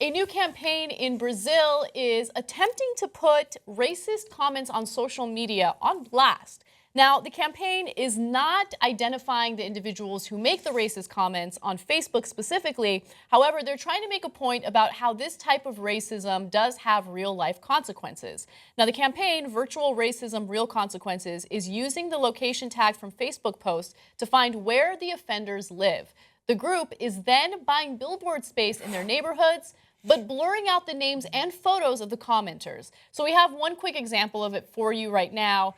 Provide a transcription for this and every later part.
A new campaign in Brazil is attempting to put racist comments on social media on blast. Now, the campaign is not identifying the individuals who make the racist comments on Facebook specifically. However, they're trying to make a point about how this type of racism does have real-life consequences. Now, the campaign, Virtual Racism, Real Consequences, is using the location tag from Facebook posts to find where the offenders live. The group is then buying billboard space in their neighborhoods, but blurring out the names and photos of the commenters. So we have one quick example of it for you right now.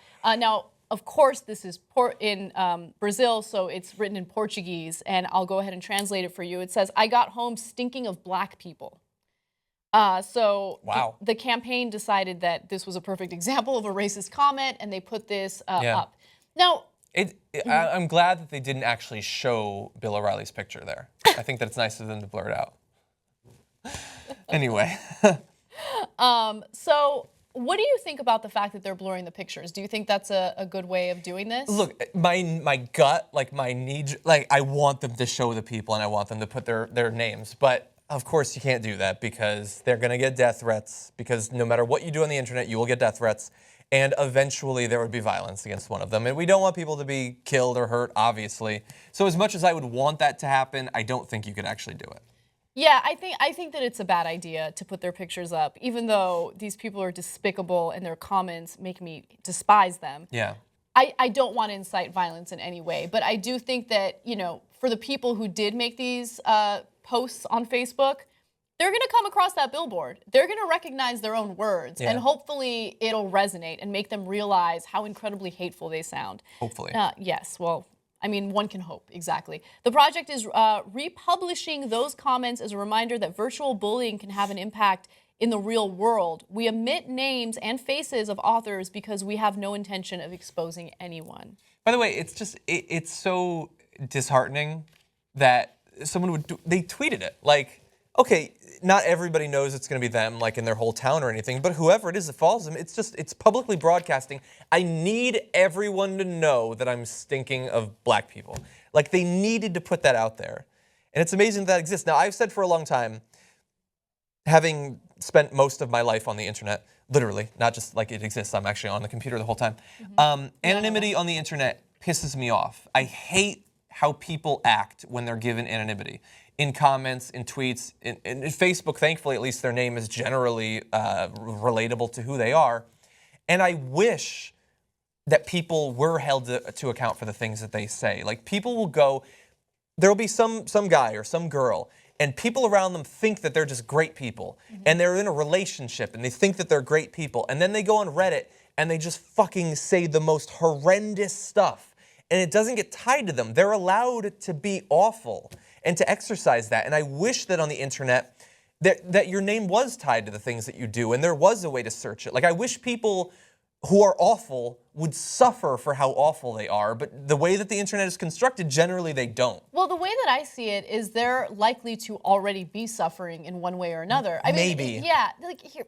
Of course, this is in Brazil, so it's written in Portuguese, and I'll go ahead and translate it for you. It says, "I got home stinking of black people." Wow. The campaign decided that this was a perfect example of a racist comment, and they put this up. Now, I'm glad that they didn't actually show Bill O'Reilly's picture there. I think that it's nice of them to blur it out. Anyway. So what do you think about the fact that they're blurring the pictures? Do you think that's a good way of doing this? Look, my gut, like my need, like I want them to show the people and I want them to put their names, but of course you can't do that because they're gonna get death threats, because no matter what you do on the internet, you will get death threats, and eventually there would be violence against one of them. And we don't want people to be killed or hurt, obviously. So as much as I would want that to happen, I don't think you could actually do it. Yeah, I think that it's a bad idea to put their pictures up, even though these people are despicable and their comments make me despise them. Yeah. I don't want to incite violence in any way, but I do think that, you know, for the people who did make these posts on Facebook, they're going to come across that billboard. They're going to recognize their own words, and hopefully it'll resonate and make them realize how incredibly hateful they sound. Hopefully. Yes, well, I mean, one can hope, exactly. The project is republishing those comments as a reminder that virtual bullying can have an impact in the real world. We omit names and faces of authors because we have no intention of exposing anyone. By the way, it's so disheartening that someone they tweeted it. Like, okay, not everybody knows it's going to be them, like in their whole town or anything, but whoever it is that follows them, it's publicly broadcasting. I need everyone to know that I'm stinking of black people. Like, they needed to put that out there. And it's amazing that exists. Now, I've said for a long time, having spent most of my life on the internet, literally, not just like it exists, I'm actually on the computer the whole time, anonymity on the internet pisses me off. I hate how people act when they're given anonymity. In comments, in tweets, in Facebook, thankfully, at least their name is generally relatable to who they are. And I wish that people were held to account for the things that they say. Like, people will go, there'll be some guy or some girl, and people around them think that they're just great people. And they're in a relationship, and they think that they're great people. And then they go on Reddit, and they just fucking say the most horrendous stuff. And it doesn't get tied to them. They're allowed to be awful and to exercise that. And I wish that on the internet that your name was tied to the things that you do and there was a way to search it. Like, I wish people who are awful would suffer for how awful they are, but the way that the internet is constructed, generally they don't. Well, the way that I see it is they're likely to already be suffering in one way or another. I mean, maybe. Yeah, like here.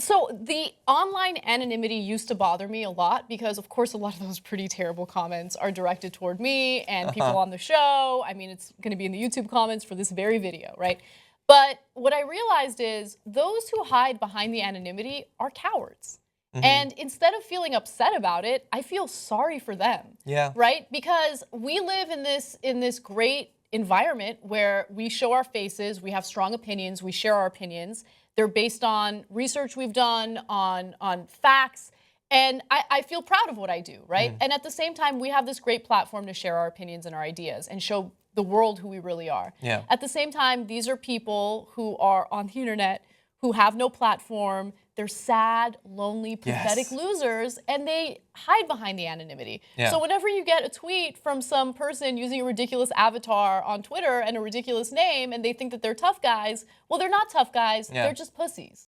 So the online anonymity used to bother me a lot because, of course, a lot of those pretty terrible comments are directed toward me and people on the show. I mean, it's going to be in the YouTube comments for this very video, right? But what I realized is those who hide behind the anonymity are cowards. And instead of feeling upset about it, I feel sorry for them. Yeah. Right? Because we live in this great environment where we show our faces, we have strong opinions, we share our opinions. They're based on research we've done, on facts, and I feel proud of what I do, right? And at the same time, we have this great platform to share our opinions and our ideas and show the world who we really are. Yeah. At the same time, these are people who are on the internet, who have no platform. They're sad, lonely, pathetic losers, and they hide behind the anonymity. Yeah. So whenever you get a tweet from some person using a ridiculous avatar on Twitter and a ridiculous name, and they think that they're tough guys, well, they're not tough guys. They're just pussies.